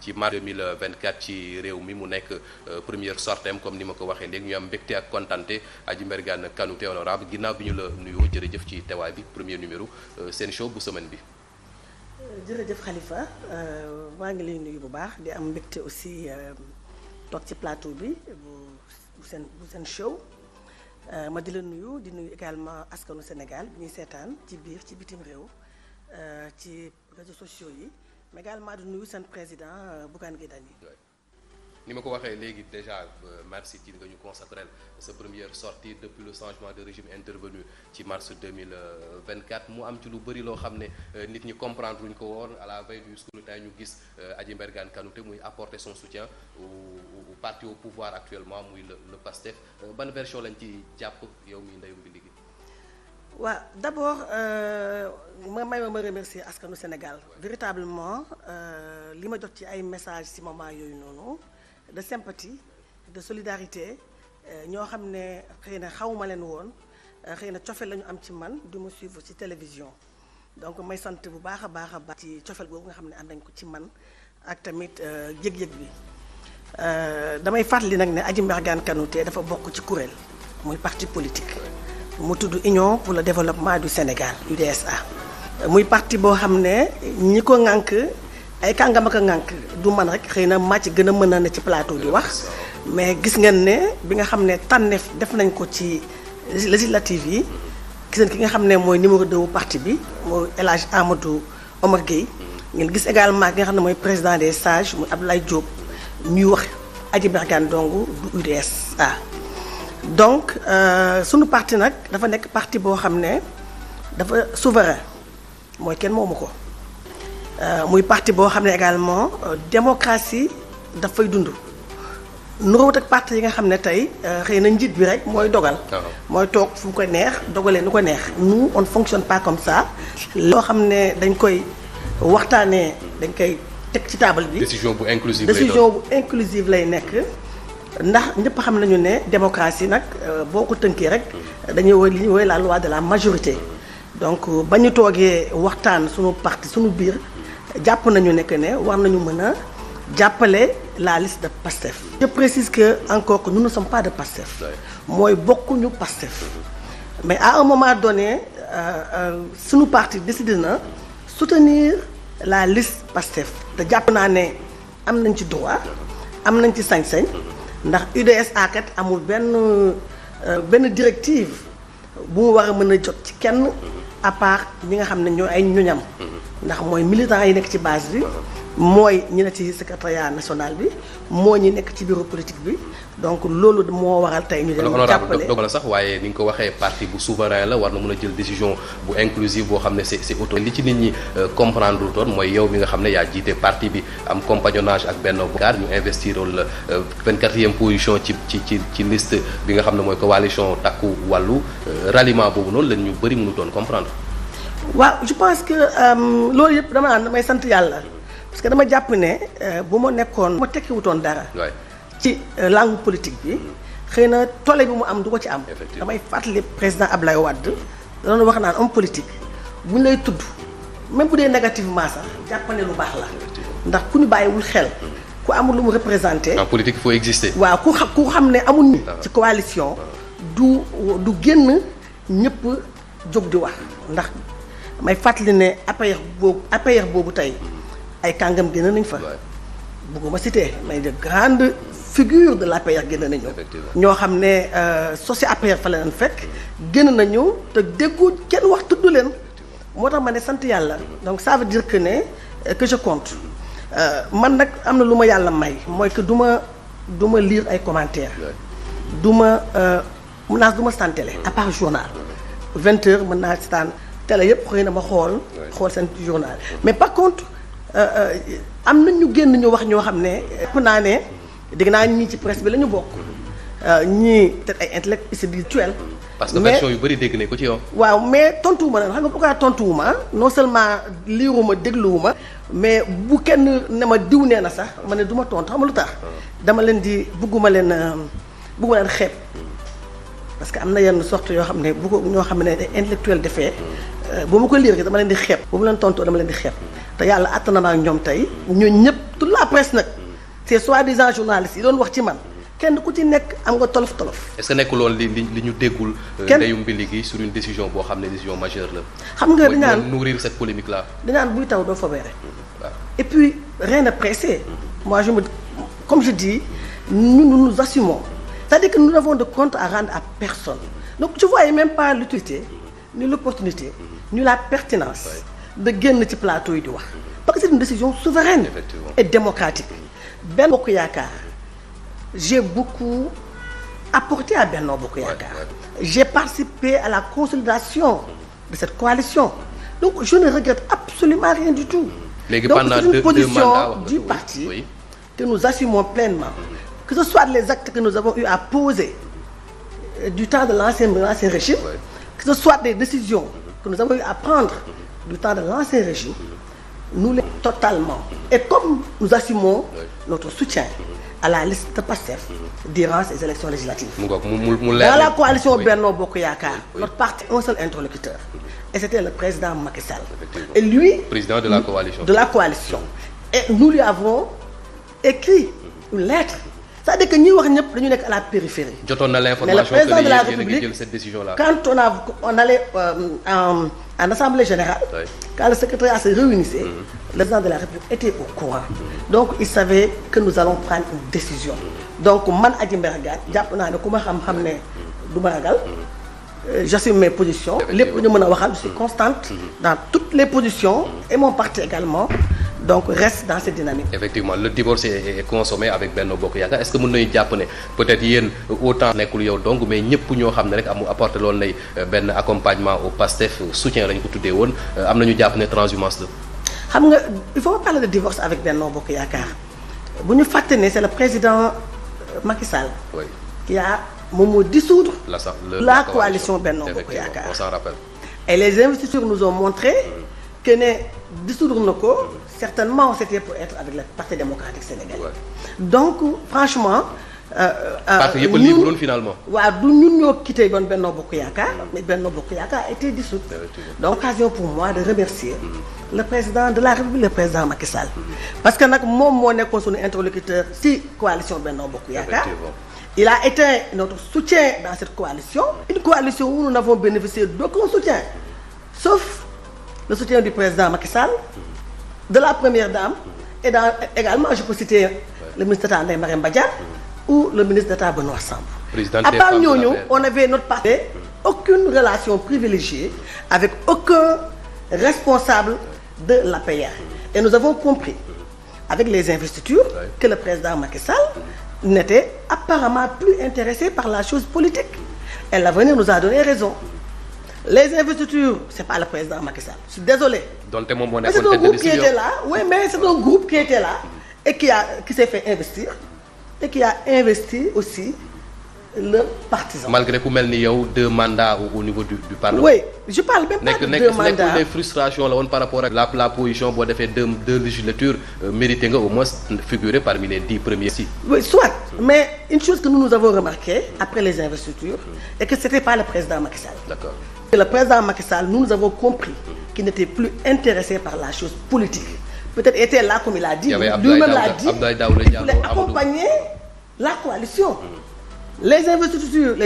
ci mars 2024 ci réew mi mu nekk première sortem comme ni ma ko waxee léegi ñu am mbégte ak kontante Adji Mbergane Kanouté honorable ginnaaw bi ñu la nuyoo jërëjëf ci teewaay bi premier numéro seen show bu semaine bi. jërëjëf Khalifa maa ngi lay nuyu bu baax di am mbégte aussi toog ci plateau bi bu seen show ma di la nuyu di nuyu également askanu Sénégal bi ñuy seetaan ci biir ci bitim réew ci réseaux sociaux yi mais également di nuyu seen président Bougane Gueye Dany. ni ma ko waxee léegi déjà merci ci nga ñu consacré sa première sortie depuis le changement de régime intervenu ci mars 2024 mu am ci lu bëri loo xam ne nit ñi comprendre luñ ko woon à la veille du scrutin ñu gis Adji Mbergane Kanouté muy apporter son soutien au parti au pouvoir actuellement muy le PASTEF ban version lañ ci jàpp yow mi ndeyum bi liggéey. waaw d'abord ma remercier askanu Sénégal véritablement li ma jot ci ay messages ci moment yooyu noonu. de sympathie de solidarité ñoo xam ne xëy na xawuma leen woon xëy na cofeel la ñu am ci man du ma suivre ci télévision donc may sant bu baax a baax ci cofeel boobu nga xam ne am nañ ko ci man ak tamit yëg-yëg bi damay fàttali nag ne Adji Mbergane Kanouté dafa bokk ci kuréel muy parti politique mu tudd Union pour le développement du Sénégal UDSA muy parti boo xam ne ñi ko ŋànk ay kàngam ak a ŋànk du man rek xëy na maa ci gën a mën a ne ci plateau di wax mais gis ngeen ne bi nga xam ne tànneef def nañ ko ci législative yi gis ngeen ki nga xam ne mooy numéro 2 wu parti bi mooy El Hadj Amadou Omar Gueye ngeen gis également ki nga xam ne mooy président des sages muy Abdoulaye Diop ñuy wax Adji Mbergane dong du UDSA donc sunu parti nag dafa nekk parti boo xam ne dafa souverain mooy kenn moomu ko muy parti boo xam ne également démocratie dafay dund nuróowut ak parti yi nga xam ne tey xëy na njiit bi rek mooy dogal mooy toog fu ko neex dogalee nu ko neex nous on fonctionne pas comme ça loo xam ne dañ koy waxtaanee dañ koy teg ci table bi décision bu inclusive lay nekk ndax ñëpp xam nañu ne démocratie nag boo ko tënkee rek dañuy woy li ñuy woy la loi de la majorité donc ba ñu toogee waxtaan suñu parti suñu biir jàpp nañu ne que ne war nañu mën a jàppale la liste de PASTEF. Je précise que encore que nous ne sommes pas de PASTEF mooy bokkuñu PASTEF mais à un moment donné suñu parti décidé na soutenir la liste PASTEF te jàpp naa ne am nañ ci droit am nañ ci sañ-sañ ndax UDSA kat amul benn directive bu mu war a mën a jot ci kenn à part ñi nga xam ne ñooy ay ñoñam ndax mooy militants yi nekk ci base bi mooy ñi nekk ci secrétariat national bi moo ñi nekk ci bureau politique bi donc loolu moo waral tey ñu dem jàppale dogal sax waaye ni nga ko waxee parti bu souverain la war na mën a jël décision bu inclusive boo xam ne c'est auto li ci nit ñi comprendre lu toon mooy yow mi nga xam ne yaa jiite parti bi am compagnonnage ak Benno Bokk Yaakaar ñu investiroon la 24e position ci liste bi nga xam ne mooy coalition Takku Wallu ralliement boobu noonu lañ ñu bëri mënutoon comprendre. waaw je pense que loolu yëpp dama naan damay sant yàlla parce que dama jàpp ne bu ma nekkoon ma tekkiwutoon dara ci langue politique bi xëy na tolle bi mu am du ko ci am damay fàttali président Ablaye Wade da doon wax naan homme politique bu ñu lay tudd même bu dee négativement sax jàppane lu baax la ndax ku ñu bàyyiwul xel ku amul lu mu représenté en politique il faut exister waaw ku xam ne amul ni ci coalition du génn ñëpp jóg di wax ndax may fàttali ne APR boobu tey ay kàngam génn nañ fa bëgguma citer mais de grande figure de l'APR génn nañu ñoo xam ne soci APR fa la leen fekk génn nañu te déggu kenn wax tudd leen moo tax ma ne sant yàlla donc ça veut dire que je compte man nag am na lu ma yàlla may mooy que du ma lire ay commentaires du ma staan télé à part journal 20h mën naa staan télé yëpp xëy na ma xool seen journal mais par contre am na ñu génn ñu wax ñoo xam ne ëpp naa ne dégg naa ñii ci presse bi la ñu bokk ñii peut-être ay intellectuels parce que version yu bëri dégg nañ ko ci yow. waaw mais tontuwuma nag xam nga pourquoi tontuwuma non seulement liiruma dégluwuma mais bu kenn ne ma diw nee na sax ma ne du ma tontu xam nga lu tax dama leen di bugguma leen xeeb parce que am na yenn sorte yoo xam ne bu ko ñoo xam ne intellectuel defee bu ma ko liir dama leen di xeeb bu mu leen tontoo dama leen di xeeb te yàlla àtt na ma ak ñoom tey ñooñu ñëpp toute la presse nag c'est soi-disant journalistes yi doon wax ci man kenn ku ci nekk am nga tolof tolof. est-ce que nekkul woon li ñu déggul. ndeyu mbili gi sur une décision boo xam ne décision majeure la. xam nga dinaan mooy nourrir cette polémique là. dinaan buy taw doo fobeere. et puis rien n'est pressé. moi comme je dis nous assumons. c'est-à-dire que nous n'avons de compte à rendre à personne. donc je voyais même pas l'utilité ni l'opportunité ni la pertinence de génn ci plateau yi di wax parce que c'est une décision souveraine et démocratique. Benno Bokk Yaakaar j'ai beaucoup apporté à Benno Bokk Yaakaar. J'ai participé à la consolidation de cette coalition. Donc je ne regrette absolument rien du tout. Donc c'est une position du parti que nous assumons pleinement. Que ce soit les actes que nous avons eu à poser du temps de l'ancien régime, que ce soit des décisions que nous avons eu à prendre du temps de l'ancien régime, nous les totalement. Et comme nous assumons notre soutien à la liste de PASTEF durant ces élections législatives. Dans la coalition Benno Bokk Yaakaar, notre parti a un seul interlocuteur. Et c'était le président Macky Sall. Et lui, président de la coalition. De la coalition. Et nous lui avons écrit une lettre. C'est-à-dire que nous sommes à la périphérie. Jotoon na l'information que le président de la République, République, cette décision-là. quand on allait en assemblée générale, quand le secrétariat se réunissait, le président de la République était au courant. Donc il savait que nous allons prendre une décision. Donc man Adji Mbergane jàpp naa ne ku ma xam ne du ma ragal. J'assume mes positions. Lépp lu ñu mën a waxal, je suis constante dans toutes les positions et mon parti également. Donc reste dans cette dynamique. Effectivement, le divorce est consommé avec Benno Bokk Yaakaar. Est-ce que mën nañu jàpp ne peut-être yéen autant nekkul yow donc mais ñëpp ñoo xam ne rek amu apporté loolu lay benn accompagnement au PASTEF soutien lañu ko tuddee woon am nañu jàpp ne transhumance la. xam nga il faut pas parler de divorce avec Benno Bokk Yaakaar bu ñu fàtte ne c'est le président Macky Sall. Oui. qui a moom moo dissoudre la coalition Benno Bokk Effectivement, Yaakaar. on s'en rappelle. Et les investitures nous ont montré que ne dissoudre na ko certainement c'était pour être avec le Parti démocratique sénégalais. Donc franchement. Parti yëpp libre woon finalement. waaw du ñun ñoo quitté woon Benno Bokk Yaakaar. mais Benno Bokk Yaakaar a été dissoute. Donc occasion pour moi de remercier le président de la République, le président Macky Sall. Parce que nag moom moo nekkoon suñu interlocuteur ci coalition Benno Bokk Yaakaar. Il a été notre soutien dans cette coalition. Une coalition où nous n'avons bénéficié d'aucun soutien, sauf le soutien du président Macky Sall, de la première dame, et également je peux citer le ministre d'État Ndeye Marième Badiane ou le ministre d'État Benoît Sambou. À part ñooñu, on avait notre parti, aucune relation privilégiée avec aucun responsable de l'APR. Et nous avons compris, avec les investitures, que le président Macky Sall n'était apparemment plus intéressé par la chose politique. Et l'avenir nous a donné raison. Les investitures, c'est pas le président Macky Sall. Je suis désolé. Mais c'est un groupe qui était là. Oui, mais c'est un groupe qui était là et qui s'est fait investir et qui a investi aussi le partisan. Malgré ku mel ni yow 2 mandats au niveau du Parlement. Oui, je parle même pas de 2 mandats. Nekkul des frustrations la woon par rapport ak la position boo defee 2 législatures mérité nga au moins figurer parmi les 10 premiers si. Oui, soit. Mais une chose que nous avons remarqué après les investitures est que c'était pas le président Macky Sall. D'accord. Le président Macky Sall, nous avons compris qu'il n'était plus intéressé par la chose politique. Peut-être était là comme il a dit, lui-même l'a dit, il voulait accompagner la coalition. Les investitures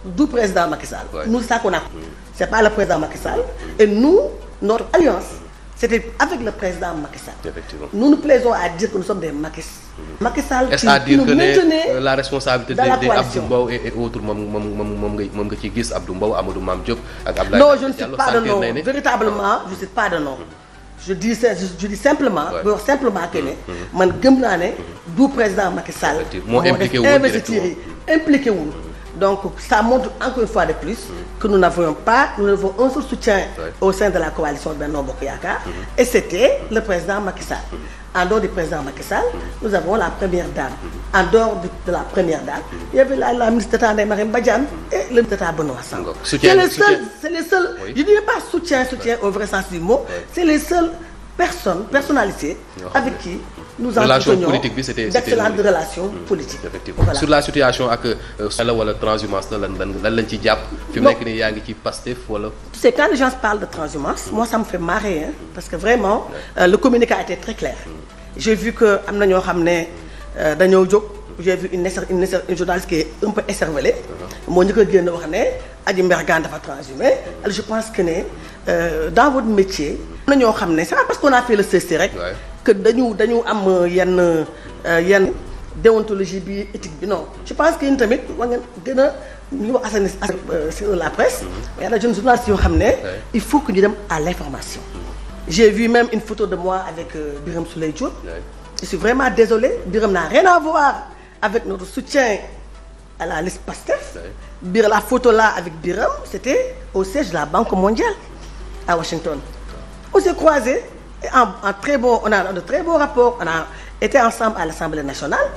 du président Macky Sall, nous c'est ça qu'on a. C'est pas le président Macky Sall. Et nous, notre alliance, c'était avec le président Macky Sall. Effectivement. Nous nous plaisons à dire que nous sommes des Macky Sall. Macky Sall est-ce à dire nous maintenait la responsabilité dans la des coalition. Abdou Mbow et autres moom nga ci gis Abdou Mbow Amadou Mame Diop ak Abdoulaye. Non, je ne cite pas de nom. Véritablement, je ne cite pas de nom. Je dis simplement, que ne man gëm naa ne du président Macky Sall moo impliqué wul investiture yi impliqué wul. Donc ça montre encore une fois de plus que nous n'avons un seul soutien au sein de la coalition Benno Bokk Yaakaar et c'était le président Macky Sall. En dehors du président Macky Sall, nous avons la première dame. En dehors de la première dame, il y avait la ministre d'État Ndeye Marième Badiane et le ministre d'État Benoît Sambou. C'est les seuls, je ne dirais pas soutien au vrai sens du mot, c'est les seuls personnalité avec qui nous entretenions politique bi c'était d'excellentes relations politiques. Effectivement. Voilà. Sur la situation ak la wala transhumance la lan lañ ci jàpp. fi mu nekk nii yaa ngi ci Pastef wala. Tu sais, quand les gens parlent de transhumance, moi ça me fait marrer parce que vraiment le communiqué a été très clair. J'ai vu que am na ñoo xam ne dañoo jóg. J'ai vu une journaliste qui est un peu écervelée. moo ñu ko génn wax ne Adji Mbergane dafa transhumé. Je pense que ne dans votre métier. am na ñoo xam ne c'est pas parce qu'on a fait le CESTI rek. que dañu am yenn déontologie bi éthique bi non. je pense que yéen tamit war ngeen gën a ñu wax assaini sur la presse. y a des jeunes journalistes yoo xam ne. il faut que ñu dem à l'information. J'ai vu même une photo de moi avec Birame Souleye Diop. Je suis vraiment désolée. Birame n'a rien à voir avec notre soutien à la liste Pastef. La photo là avec Birame, c'était au siège de la Banque mondiale à Washington. On s'est croisés et on a de très bons rapports. On a été ensemble à l'Assemblée nationale.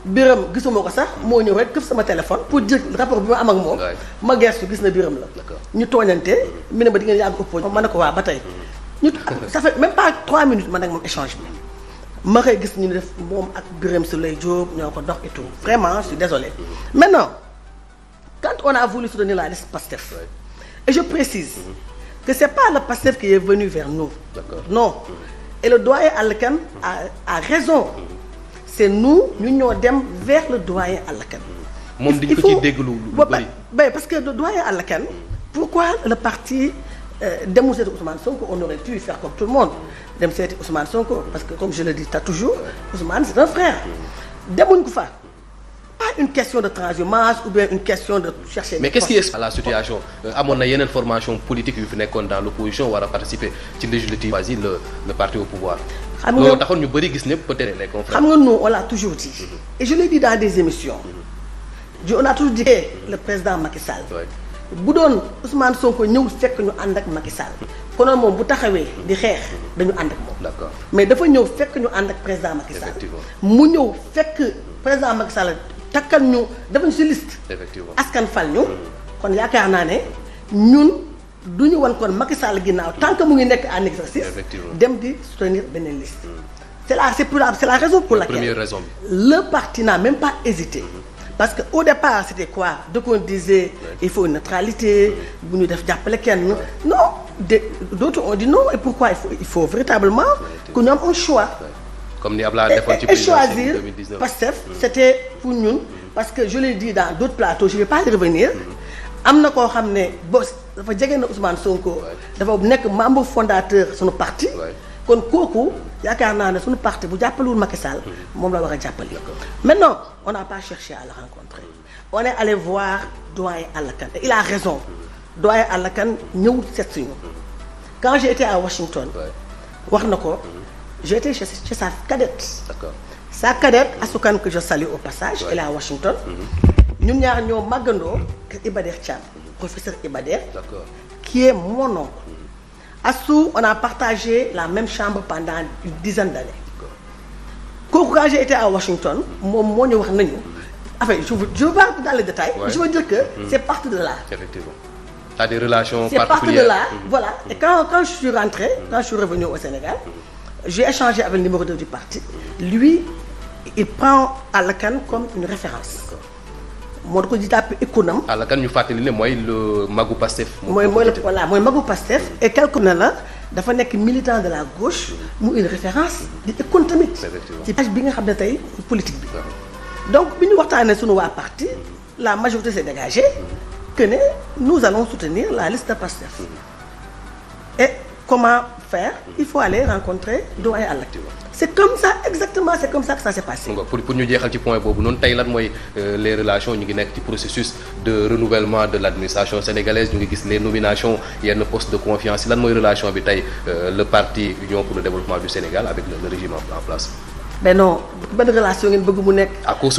Birame gisuma ko sax moo ñëw rek këf sama téléphone pour dire rapport bi ma am ak moom. ma gëstu gis na Birame la. ñu tooñante mi ne ma di ngeen yàgg opposition ma ne ko waa ba tey. Ça fait même pas 3 minutes man ak moom échange bi. ma xëy gis ñu def moom ak Birame Souleye Diop ñoo ko dox et tout vraiment je suis désolé. Maintenant quand on a voulu soutenir la liste Pastef et je précise que c'est pas le Pastef qui est venu vers nous. Non. Et le doyen Alla Kane a raison. C'est nous ñu ñoo dem vers le doyen Alla Kane. moom dañu ko ciy dégg lu bari. Parce que le doyen Alla Kane pourquoi le parti demul seeti Ousmane Sonko on aurait pu faire comme tout le monde dem seeti Ousmane Sonko parce que comme je le dis toujours Ousmane c'est un frère demuñ ko fa. Pas une question de transhumance ou bien une question de chercher. Mais qu'est-ce qui est à la situation amoon na yeneen formation politique yu fi nekkoon dans l'opposition war a participer ci législative choisi le parti au pouvoir. xam nga loolu taxoon ñu bëri gis ne peut-être les confrères. xam nga nous on l'a toujours dit. Et je l'ai dit dans des émissions. On a toujours dit que le président Macky Sall. bu doon Ousmane Sonko ñëw fekk ñu ànd ak Macky Sall. konoon moom bu taxawee di xeex dañu ànd ak moom. D'accord. Mais dafa ñëw fekk ñu ànd ak président Macky Sall. Effectivement. mu ñëw fekk président Macky Sall takkal ñu dafa ñu ci liste. Effectivement. askan fal ñu. kon yaakaar naa ne ñun du ñu wan kon Macky Sall ginnaaw tant que mu ngi nekk en exercice. Effectivement. dem di soutenir beneen liste. C'est la raison pour laquelle. Première raison bi. Le parti n'a même pas hésité. Parce que au départ c'était quoi donc on disait il faut une neutralité bu ñu def jàppale kenn non d'autres ont dit non et pourquoi il faut véritablement que ñu am un choix. Comme ni Abdoulaye defoon ci et choisir Pastef c'était pour ñun parce que je l'ai dit dans d'autres plateaux je vais pas y revenir am na koo xam ne bos dafa jege na Ousmane Sonko dafa nekk membre fondateur sunu parti kon kooku yaakaar naa ne suñu parti bu jàppalewul Macky Sall moom la war a jàppale. Maintenant on n'a pas cherché à le rencontrer on est allé voir doyen Alla Kane et il a raison doyen Alla Kane ñëw seet si ñu quand j'ai été à Washington wax na ko j'ai été chez sa cadette. D'accord. Sa cadette Assou Kane que je salue au passage elle est à Washington ñun ñaar ñoo màggandoo que Iba Der Thiam professeur Iba Der qui est mon oncle. Assou, on a partagé la même chambre pendant une dizaine d'années. Quand j'ai été à Washington, moi, enfin, je veux pas dans les détails, je veux dire que c'est parti de là. Effectivement. Tu as des relations particulières. C'est parti de là, voilà. Et quand je suis rentré, quand je suis revenu au Sénégal, j'ai échangé avec le numéro 2 du parti. Lui, il prend Alla Kane comme une référence. moo ko di tàpp économe. Alla Kane ñu fàttali ne mooy le magu Pastef. mooy magu Pastef. et quelque ne la dafa nekk militant de la gauche mu une référence di école tamit. ci page bi nga xam ne tey politique bi. donc bi ñu waxtaanee sunu waa parti la majorité s'est dégagée que ne nous allons soutenir la liste de Pastef. Et comment faire? Il faut aller rencontrer doyen Alla. C'est comme ça exactement c'est comme ça que ça s'est passé. pour ñu jeexal ci point boobu noonu tey lan mooy les relations ñu ngi nekk ci processus de renouvellement de l'administration sénégalaise ñu ngi gis les nominations yenn postes de confiance lan mooy relation bi tey le parti Union pour le développement du Sénégal avec le régime en place. Mais non benn relation ngeen bëgg mu nekk. à cause